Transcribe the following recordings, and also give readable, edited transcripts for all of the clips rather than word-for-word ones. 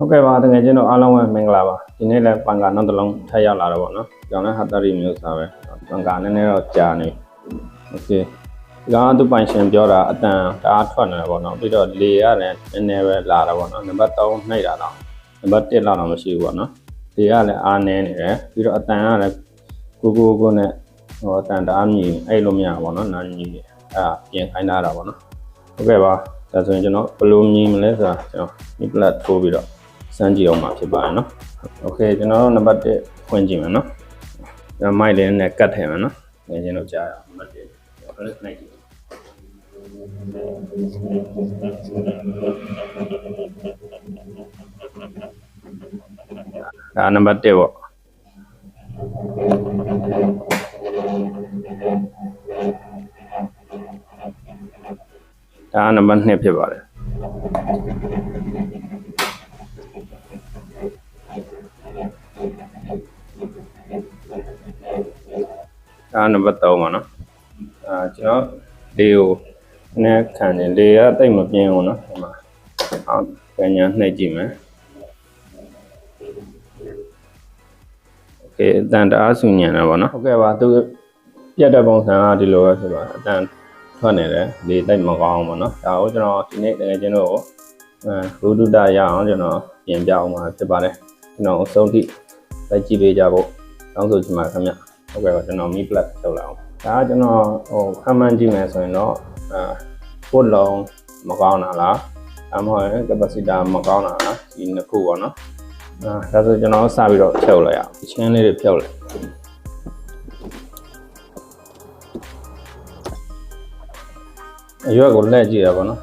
ဟုတ်ကဲ့ပါတကယ်ချင်းတော့အားလုံးပဲမင်္ဂလာပါဒီနေ့လည်းပန်ကာနောက်တစ်လုံးထပ်ရောက်လာတော့ဗောနော်ကြောင်လည်းဟာတာရီမျိုးစားပဲပန်ကာနည်းနည်းတော့ကြာနေโอเคဒီကောင်ကသူပိုင်ရှင်ပြောတာအတန်တအားထွက်နေတယ်ဗောနော်ပြီးတော့လေကလည်းနည်းနည်းပဲလာတာဗောနော်နံပါတ်3နှိပ်တာတော့နံပါတ်1လောက်တော့မရှိဘူးဗောနော်လေကလည်းအားနည်းနေတယ်ပြီးတော့အတန်ကလည်းကိုနဲ့ဟိုအတန်တအားမြည်အဲ့လိုမရဗောနော်နာမြည်အဲ့ပြင်ခိုင်းထားတာဗောနော်ဟုတ်ကဲ့ပါဒါဆိုရင်ကျွန်တော်ဘယ်လိုမြည်မလဲဆိုတာကျွန်တော်ဒီ plat ထိုးပြီးတော့စမ်းကြည့်အောင်မှာဖြစ်ပါတယ်နော်โอเคကျွန်တော်တို့နံပါတ်1ဖွင့်ကြည့်မယ်နော်ကျွန်တော်မိုက်လေးနဲ့ကတ်ထည့်မယ်နော်ငယ်ချင်းတို့ကြားရအောင်နံပါတ်1ကျွန်တော်လည်းနှိုက်ကြည့်ဒါနံပါတ်1ပေါ့ဒါနံပါတ်2ဖြစ်ပါတယ်ဒါနံပါတ်3ပါနော်ကျွန်တော်လေကိုနဲ့ခံတယ်လေကတိတ်မပြင်းဘူးနော်ဒီမှာပညာနှိပ်ကြည့်မယ်โอเคအတန်တအားဆူညံတယ်ဗောနော်ဟုတ်ကဲ့ပါသူပြတ်တဲ့ပုံစံကဒီလိုပဲဖြစ်ပါတယ်အတန်ထွက်နေတယ်လေတိတ်မကောင်းဘူးဗောနော်ဒါကိုကျွန်တော်ဒီနေ့တကယ်ကျွန်တော်ဘုဒ္ဓတရအောင်ကျွန်တော်ပြင်ပြအောင်မှာဖြစ်ပါတယ်ကျွန်တော်အဆုံးထိလိုက်ကြည့်ပေးကြဖို့တောင်းဆိုချင်ပါတယ်ခင်ဗျဟုတ်ကဲ့ပါကျွန်တော်မီ plat ထုတ်လာအောင်ဒါကကျွန်တော်ခမ်းမှန်းကြည့်မယ်ဆိုရင်တော့ပို့လုံးမကောင်းတာလားအမဟုတ်ရင် capacitor မကောင်းတာလားဒီနှစ်ခုပေါ့နော်ဒါဆိုကျွန်တော်စပြီးတော့ဖြုတ်လိုက်အောင်ချင်းလေးတွေဖြုတ်လိုက်အရွက်ကိုလက်ကြည့်ရပါတော့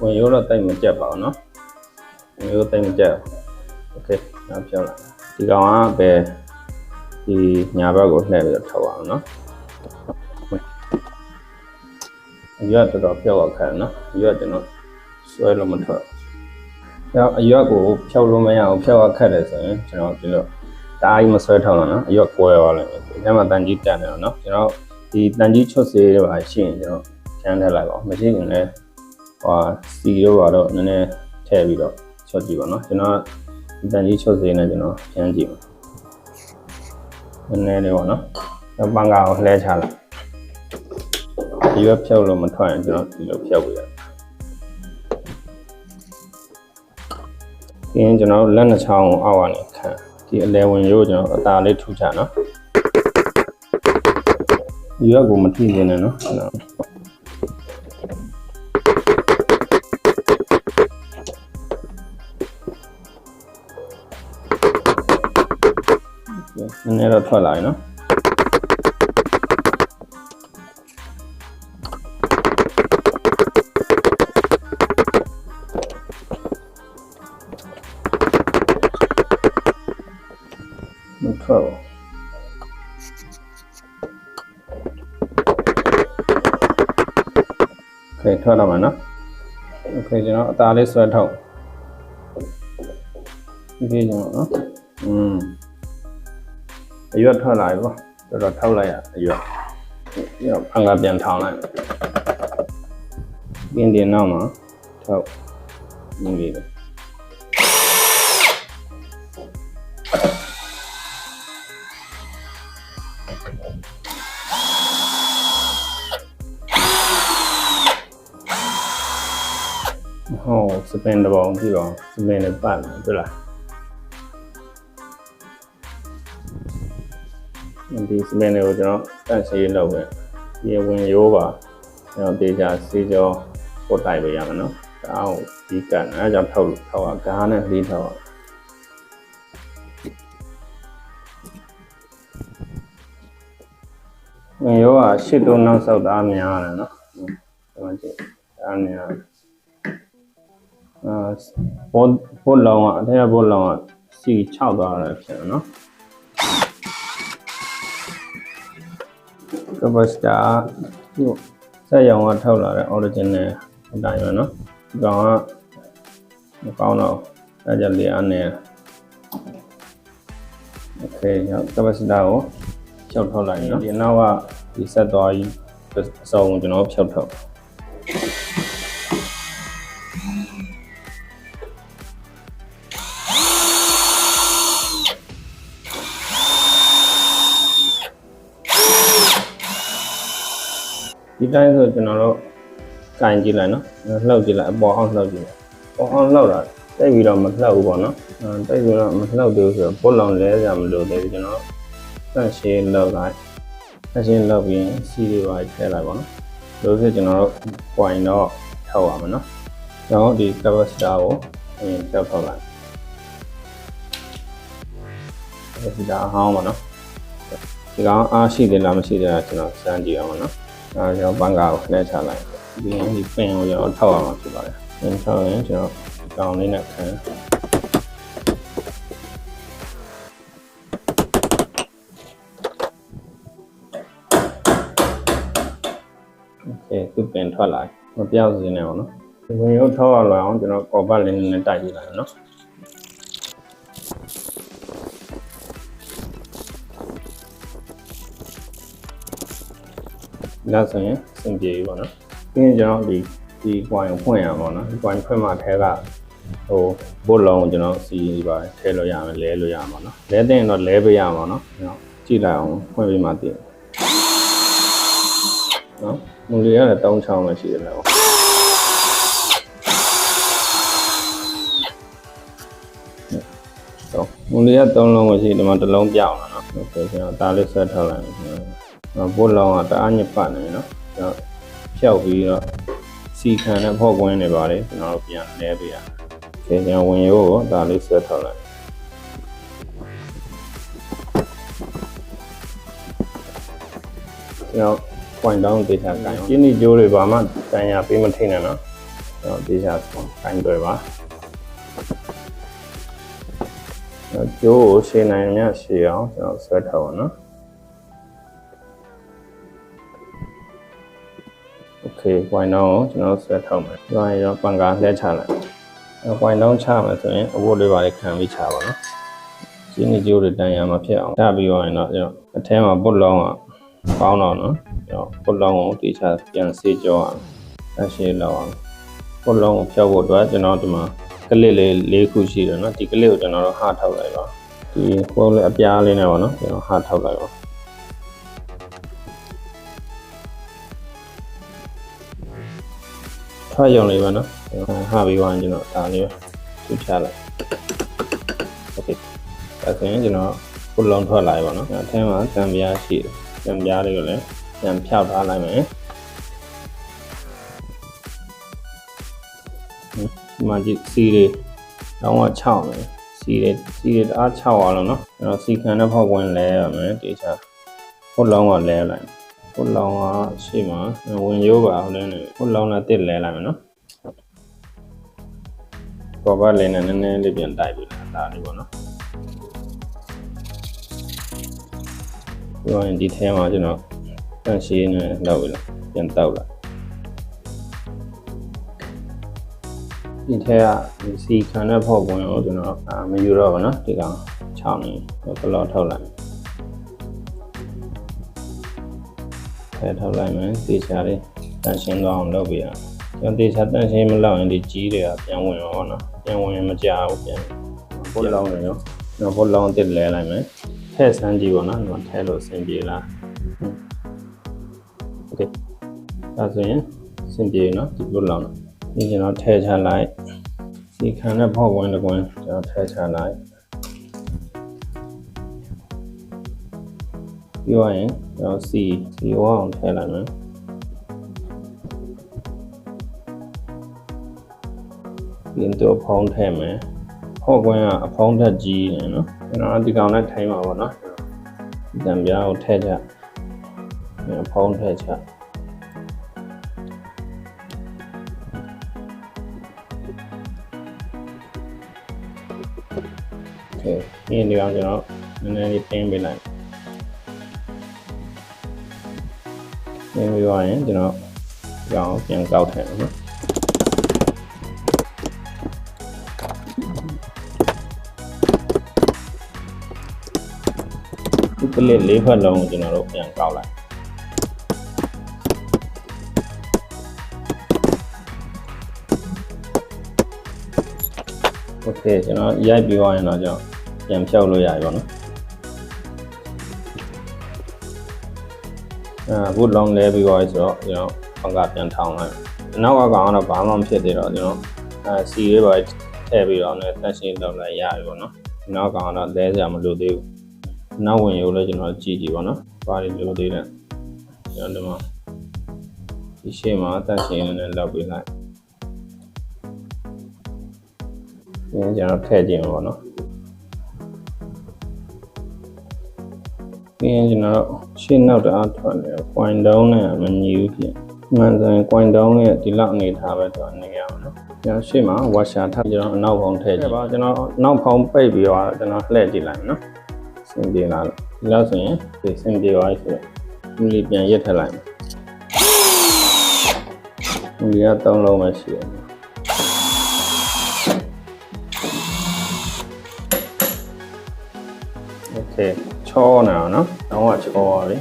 ဝင်ရိုးတော့တိတ်မကြက်ပါဘူးနော်ဝင်ရိုးတိတ်မကြက်โอเคနောက်ဖြုတ်လိုက်ဒီကောင်ကပဲဒီညာဘက်ကိုလှည့်ပြီးတော့ထုတ်အောင်နော်အရွက်တော်တော်ဖြုတ်အောင်ခံနော်အရွက်ကျွန်တော်ဆွဲလို့မထွက်နောက်အရွက်ကိုဖြုတ်လို့မရအောင်ဖြုတ်အောင်ခက်တယ်ဆိုရင်ကျွန်တော်ဒီလိုတားကြီးမဆွဲထောင်းတော့နော်အရွက်ကွဲသွားလိမ့်မယ်ဒီမှာတန်ကြီးတန်တယ်နော်ကျွန်တော်ဒီတန်ကြီးချွတ်စေးတွေပါရှိရင်ကျွန်တော်ချမ်းထည့်လိုက်ပါမရှိရင်လည်းစီတို့ကတော့နည်းနည်းထည့်ပြီးတော့ချွတ်ကြည့်ပါနော်ကျွန်တော်ဒီတန်ကြီးချွတ်စေးနဲ့ကျွန်တော်ချမ်းကြည့်ပါနည်းနည်းလေးပေါ့နော်ပန်ကာကိုလှဲချလိုက်ဒီဘက်ဖြုတ်လို့မထွက်ရင်ကျွန်တော်ဒီလိုဖြုတ်ပြရတယ်။ပြီးရင်ကျွန်တော်လက်နှစ်ချောင်းကိုအောက်ကနေခံဒီအလဲဝင်ရိုးကျွန်တော်အသာလေးထူချနော်။ရွက်ကိုမထိနေနဲ့နော်။နည်းနည်းတော့ထွက်လာပြီနော်။မထွက်ဘူးโอเคထွက်တော့မှာနော်โอเคကျွန်တော်အသားလေးဆွဲထုတ်ဒီကျွန်တော်နော်အရွက်ထွက်လာပြီပေါ့တော်တော်ထုတ်လိုက်ရအရွက်အငါပြန်ထောင်းလိုက်ပြင်းတင်နောက်မှာထုတ်နေပြီဟောစပင်တဘောင်ကြည့်ပါစပင်နဲ့ပတ်တယ်တွေ့လားဒီစပင်တွေကိုကျွန်တော်တန့်ရှင်းလုပ်မယ်ဒီဝင်ရိုးပါကျွန်တော်တေချာစီကြောပို့တိုက်ပေးရမယ်နော်ဒါအောင်ဒီကန်အဲကြောင့်ထောက်ကားနဲ့လေးထောက်ဝင်ရိုးကရှစ်တုံးနောက်ဆောက်တာများတယ်နော်ဒီမှာကြည့်ဒါများပို့လောင်အထက်ပို့လောင်စီ6သွားတယ်ဖြစ်တယ်နော်ကပတ်စတာဆက်ရောင်ကထောက်လာတဲ့ original အတိုင်းပဲနော်ဒီကောင်ကမကောင်းတော့အဲကြလေအနေနဲ့ okay ကပတ်စတာကိုဖြုတ်ထုတ်လိုက်နော်ဒီနောက်ကဒီဆက်သွားကြီးအစုံကျွန်တော်ဖြုတ်ထုတ် โ ဒီတိုင်းဆိုကျွန်တော်တို့ကင်ကြည့်လိုက်နော်လှုပ်ကြည့်လိုက်အပေါ်အောင်လှုပ်ကြည့်ပေါ်အောင်လှုပ်တာတိတ်ပြီးတော့မလှုပ်ဘူးပေါ့နော်တိတ်ပြီးတော့မလှုပ်သေးဘူးဆိုတော့ပုတ်လောင်လဲကြမလို့သေးဘူးကျွန်တော်တန့်ရှင်းလှုပ်လိုက်တန့်ရှင်းလှုပ်ပြီးစီတွေပါထည့်လိုက်ပါနော်လို့ဆိုကျွန်တော်တို့ point တော့ထောက်ရမှာနော်ကျွန်တော်ဒီ capacitor ကိုပြောက်ထောက်လိုက် capacitor ဟောင်းပါနော်ဒီကောင်အားရှိတယ်လားမရှိတယ်လားကျွန်တော်စမ်းကြည့်အောင်နော်ကျွန်တော်ပန်းကားကိုလှည့်ချလိုက်ပြီးရင်ဒီပင်ကိုကျွန်တော်ထောက်အောင်ဖြစ်ပါတယ်ပင်ထောက်ရင်ကျွန်တော်ကောင်းလေးနဲ့ခံโอเคသူပင်ထွက်လာမပြောက်စင်းနေအောင်နော်ဝင်ရုပ်ထောက်ရအောင်ကျွန်တော်ကော်ပတ်လေးနဲ့တိုက်ကြည့်လိုက်နော်ဒါဆိုရင်အဆင်ပြေပြီပေါ့နော်ပြီးရင်ကျွန်တော်ဒီ point ကိုဖွင့်ရမှာပေါ့နော်ဒီ point ဖွင့်မှထဲကဟိုဘုတ်လုံးကိုကျွန်တော်စီပါထည့်လို့ရမယ်လဲလို့ရမှာနော်လဲတဲ့ရင်တော့လဲပေးရမှာနော်ကျွန်တော်ကြည့်လိုက်အောင်ဖွင့်ပြီးမှသိတယ်နော်မူလီရတယ်3ချောင်းပဲရှိတယ်လို့တော့မူလီရ3လုံးပဲရှိဒီမှာတစ်လုံးပြောင်းလာနော်โอเคကျွန်တော်ဒါလေးဆက်ထားလိုက်ဘုတ်လုံးကတအားညစ်ပတ်နေနော်ကျွန်တော်ဖြောက်ပြီးတော့စီခံတဲ့ဖောက်ကွင်းနေပါလေကျွန်တော်တို့ပြန်လဲပေးရအောင်။ကျွန်တော်ဝင်ရိုးကိုဒါလေးဆွဲထားလိုက်။ကျွန်တော် point down ဒေတာကိုင်။ကျင်းဒီကျိုးတွေဘာမှတန်ရပေးမထိနဲ့နော်။ကျွန်တော်ဒေတာကိုင်တွေ့ပါ။ကျိုးကိုရှင်းနိုင်မြရှင်းအောင်ကျွန်တော်ဆွဲထားပါနော်။ Okay point down ကိုကျွန်တော်ဆွဲထောက်မယ်။ဒါရင်ပန်ကာလှည့်ချလိုက်။ point down ချမယ်ဆိုရင်အဝတ်လေးပါလေးခံပြီးချပါနော်။ကျင်းနေကျိုးတွေတန်ရမှာဖြစ်အောင်ချပြီးတော့ရင်တော့ကျွန်တော်အထဲမှာပုတ်လုံးကပေါင်းတော့နော်။ကျွန်တော်ပုတ်လုံးကိုတိကျပြန်စေးကြောအောင်။အရှင်းလောက်အောင်။ပုတ်လုံးကိုဖြောက်ဖို့အတွက်ကျွန်တော်ဒီမှာကလစ်လေး၄ခုရှိတယ်နော်။ဒီကလစ်ကိုကျွန်တော်တို့ဟာထောက်လိုက်ပါ။ဒီပုတ်လေးအပြားလေးနဲ့ပေါ့နော်။ကျွန်တော်ဟာထောက်လိုက်ပါ။ထွက်ရုံလေးပါနော်ဟာပြီးသွားရင်ကျွန်တော်ဒါလေးပဲထူချလိုက်โอเคဒါဆိုရင်ကျွန်တော်ပုတ်လုံးထွက်လာပြီပါနော်အထဲမှာတံပြားရှိတယ်တံပြားလေးကိုလည်းပြန်ဖြောက်ထားလိုက်မယ်ဒီမှာကြည့်စီလေးတော့6မယ်စီလေးတအား6အောင်လို့နော်ကျွန်တော်စီခံတဲ့ဖောက်ကွင်းလဲရမယ်တေချာပုတ်လုံးကလဲလိုက်ပုတ်လောင်ကရှေ့မှာဝင်ရိုးပါဟိုလည်းနေပုတ်လောင်နဲ့တစ်လဲလိုက်မယ်နော်ပေါ်ပါလေးနဲ့နည်းနည်းလေးပြန်တိုက်ပြီးဒါလေးပေါ့နော်ပြီးတော့ဒီထဲမှာကျွန်တော်တန့်ရှင်းနေလောက်ပြီးတော့ပြန်တောက်လိုက်ဒီထဲကဒီစီခံတဲ့ဖောက်ပွင့်ကိုကျွန်တော်မယူတော့ဘူးနော်ဒီကောင်6နေဘလော့ထုတ်လိုက်ထောက်လိုက်မယ်တေချာလေးတန့်ရှင်းသွားအောင်လုပ်ပြရကျွန်တော်တေချာတန့်ရှင်းမလောက်ရင်ဒီကြီးတွေကပြန်ဝင်ပါတော့နော်ပြန်ဝင်ရင်မကြဘူးပြန်ပုတ်လောင်းနေရောကျွန်တော်ပုတ်လောင်းတစ်လဲလိုက်မယ်ထည့်ဆန်းကြည့်ပါနော်ဒီမှာထည့်လို့အဆင်ပြေလားโอเคဒါဆိုရင်အဆင်ပြေနော်ဒီပုတ်လောင်းဒီကျွန်တော်ထည့်ချလိုက်စီခံတဲ့ဖောက်ဝင်တစ်ကွင်းကျွန်တော်ထည့်ချလိုက်ပြီးတော့ရင်ကျွန်တော်စီဝအောင်ထည့်လိုက်မယ်ပြီးတော့ဖုံးထည့်မယ်ဖောက်ကွင်းကအဖုံးထက်ကြီးနေနော်ကျွန်တော်ဒီကောင်နဲ့ထိုင်းပါပေါ့နော်ဒီတံပြားကိုထည့်ချဖုံးထည့်ချโอเคဒီကောင်ကျွန်တော်နည်းနည်းလေးတင်းပေးလိုက်နေပြီးတော့ရင်ကျွန်တော်ကြောင်ပြန်ကောက်ထည့်အောင်နော်ဒီကလေး၄ဖက်လုံးကိုကျွန်တော်တို့ပြန်ကောက်လိုက်โอเคကျွန်တော်ရိုက်ပြီးသွားရင်တော့ကျွန်တော်ပြန်ဖြောက်လို့ရပြီပေါ့နော် ဘုတ်လောင်းလဲပြီးသွားပြီဆိုတော့ကျွန်တော်ဘန်ကာပြန်ထောင်လိုက်နောက်ကကောင်ကတော့ဘာမှမဖြစ်သေးတော့ကျွန်တော်စီရေးပါထည့်ပြီးတော့လည်းတက်ရှင်းတော့လည်းရပြီပေါ့နော်နောက်ကောင်ကတော့လဲစရာမလိုသေးဘူးနောက်ဝင်ရုပ်လည်းကျွန်တော်ကြည့်ကြည့်ပေါ့နော်ဘာတွေလိုသေးလဲကျွန်တော်ဒီမှာဒီရှေ့မှာတက်ရှင်းနဲ့လောက်ပေးလိုက်ကျွန်တော်ထည့်ကြည့်မှာပေါ့နော်ပြီးရင်ကျွန်တော်ရှင်းနောက်တအားထွက်နေတော့ coin down နဲ့မညီဘူးဖြစ်မှန်တယ် coin down ရဲ့ဒီလောက်အနေထားပဲတော့နေရအောင်နော်ကျွန်တော်ရှေ့မှာ washer ထပ်ကျွန်တော်အနောက်ဖောင်းထည့်ကြည့်ပါကျွန်တော်နောက်ဖောင်းပိတ်ပြီးတော့ကျွန်တော်လှည့်ကြည့်လိုက်နော်စင်ပြေလာလို့ဒီလောက်ဆိုရင်ဒီစင်ပြေသွားပြီဆိုတော့ဒီလေးပြန်ရက်ထည့်လိုက်ဒီက3လုံးပဲရှိတယ်โอเคချောနေအောင်နော်တောင်းကချောပါပြီ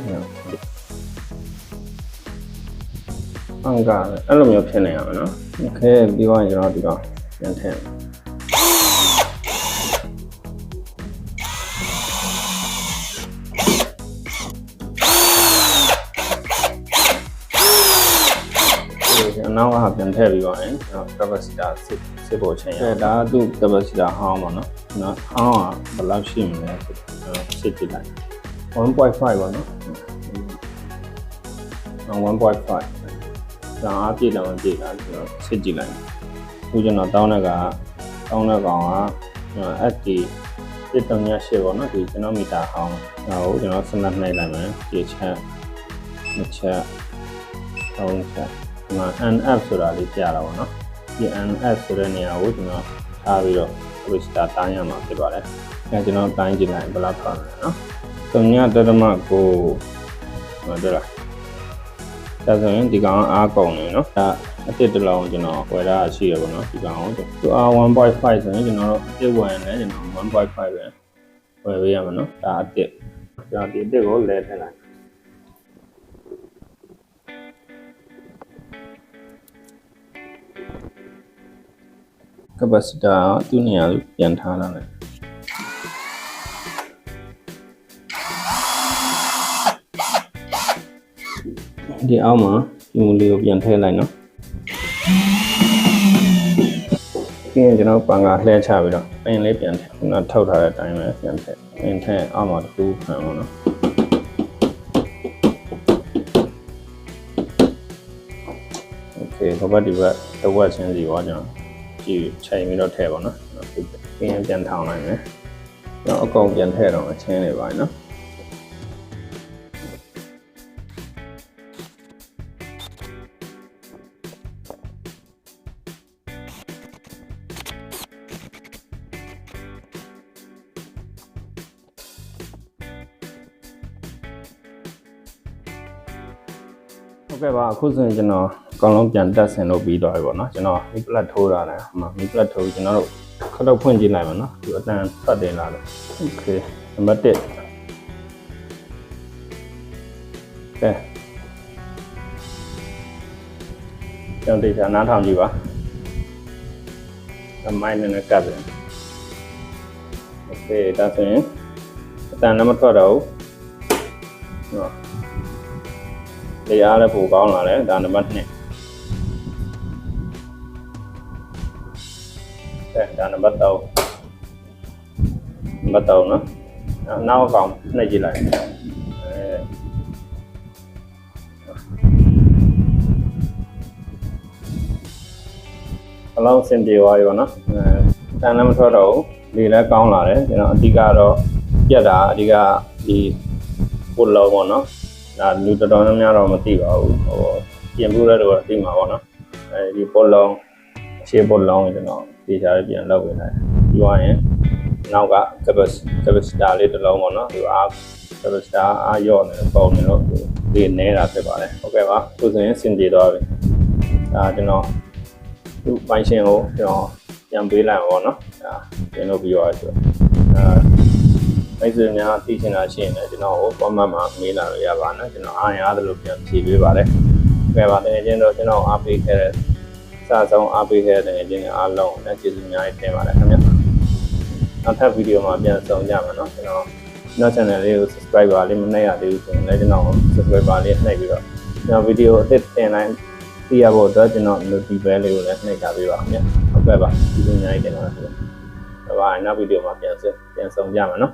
အင်္ဂါအဲ့လိုမျိုးဖြစ်နေအောင်နော်โอเคပြီးသွားရင်ကျွန်တော်ဒီတော့ပြန်ထည့်အနောက်ကပြန်ထည့်ပြီးသွားရင်ကျွန်တော် capacitor စစ်ဖို့ချိန်ရဒါသူ့ capacitor ဟောင်းပါနော်နော်ဟောင်းကဘယ်လောက်ရှိမလဲဆိုတော့စစ်ကြည့်လိုက် 1.5 ပါနော် 1.5 ဒါအပြည့်တော့မပြည့်တာကျွန်တော်စစ်ကြည့်လိုက်အခုကျွန်တော်တောင်းတဲ့ကောင်ကFT 1.8ပေါ့နော်ဒီကျွန်တော်မီတာဟောင်းဒါကိုကျွန်တော်စနစ်နှိပ်လိုက်မယ်ဒီချက်2ချက်3ချက်ဒီမှာ NF ဆိုတာလေးပြတာပေါ့နော်ဒီ NF ဆိုတဲ့နေရာကိုကျွန်တော်ထားပြီးတော့ capacitor တိုင်းရမှာဖြစ်ပါတယ်အဲကျွန်တော်တိုင်းကြည့်လိုက်ဘယ်လောက်ထွက်လဲနော်3.9ကိုဟုတ်တယ်လားဒါဆိုရင်ဒီကောင်အားကုန်နေနော်ဒါအတစ်တလုံးကျွန်တော်ဝယ်တာရှိရပါတော့ဒီကောင်ကိုသူအား 1.5 ဆိုရင်ကျွန်တော်တို့အတစ်ဝယ်နေကျွန်တော် 1.5 ပဲဝယ်ပေးရမှာနော်ဒါအတစ်ကျွန်တော်ဒီအတစ်ကိုလဲထည့်လိုက်capacitor သူ့နေရာကိုပြန်ထားလာတယ်ဒီအောက်မှာဒီမူလေးကိုပြန်ထည့်လိုက်နော်ပြီးရင်ကျွန်တော်ပန်ကလှည့်ချပြီးတော့ပင်လေးပြန်ထည့်ခုနထောက်ထားတဲ့အတိုင်းပဲပြန်ထည့်ပင်ထည့်အောက်မှာတစ်ခုခံပါနော်โอเคဟိုဘက်ဒီဘက်တစ်ဝက်ချင်းစီပေါ့ကျွန်တော်ကြည့်ချိန်ပြီးတော့ထည့်ပါနော်ပြီးရင်ပြန်ထောင်လိုက်မယ်ကျွန်တော်အကုန်ပြန်ထည့်တော့အချင်းနေပါနော်ဟုတ်ကဲ့ပါအခုဆိုရင်ကျွန်တော်အကောင်လုံးပြန်တက်ဆင်လို့ပြီးသွားပြီပေါ့နော်ကျွန်တော်မီပလက်ထိုးတာလည်းမီပလက်ထိုးကျွန်တော်တို့ခက်တော့ဖွင့်ကြည့်လိုက်ပါနော်ဒီအတန်ဖတ်တင်လာလို့โอเคနံပါတ်1ကဲကျွန်တော်တရားနားထောင်ကြည့်ပါအမိုင်းနဲ့ကပ်တယ်โอเคဒါဆိုရင်အတန်လည်းမထွက်တော့ဘူးနော်တရားလည်းပိုကောင်းလာတယ်ဒါနံပါတ်2ဒါနံပါတ်3နော်နောက်အကောင်နှိပ်ကြည့်လိုက်အလောင်းစင်ပြေသွားပြီပေါ့နော်တန်လည်းမထွက်တော့ဘူးလေလည်းကောင်းလာတယ်ကျွန်တော်အဓိကတော့ပြက်တာအဓိကဒီပုတ်လုံးပေါ့နော်ဒါလူတော်တော်များများတော့မသိပါဘူးဟိုပြင်ဖို့လည်းတော့သိမှာပေါ့နော်အဲဒီပုတ်လုံးရှေ့ပုတ်လုံးကျွန်တော်ဒီချာလေးပြန်လောက်ပေးလိုက်ပြီးသွားရင်နောက်က capacitor လေးတစ်လုံးပေါ့နော်ဒီအား capacitor အားရော့နေပုံနေလို့ဒီနေတာဖြစ်ပါတယ်ဟုတ်ကဲ့ပါအခုဆိုရင်စင်ပြေသွားပြီဒါကျွန်တော်သူ့ပိုင်ရှင်ကိုကျွန်တော်ပြန်ပေးလိုက်ပါတော့နော်ဒါပြင်လို့ပြီးသွားပြီဆိုမိတ်ဆွေများသိချင်တာရှိရင်လည်းကျွန်တော်ကို comment မှာမေးလာလို့ရပါနော်ကျွန်တော်အားရသလိုပြန်ဖြေပေးပါတယ်ဟုတ်ကဲ့ပါတကယ်ချင်းတော့ကျွန်တော်အားပေးခဲ့တဲ့စဆုံးအားပေးခဲ့တဲ့တကယ်ချင်းအားလုံးလည်းကျေးဇူးအများကြီးတင်ပါတယ်ခင်ဗျာနောက်ထပ်ဗီဒီယိုမှာပြန်ဆုံကြမှာနော်ကျွန်တော် ကျွန်တော် channel လေးကို subscriber လေးမနှိပ်ရသေးဘူးဆိုရင်လည်းကျွန်တော် subscriber လေးနှိပ်ပြီးတော့ကျွန်တော်ဗီဒီယိုအသစ်တင်တိုင်းသိရဖို့အတွက်ကျွန်တော် notification bell လေးကိုလည်းနှိပ်ထားပေးပါခင်ဗျဟုတ်ကဲ့ပါဒီလိုအများကြီးတင်ပါမယ်ခင်ဗျနောက်ဗီဒီယိုမှာပြန်ဆုံကြမှာနော်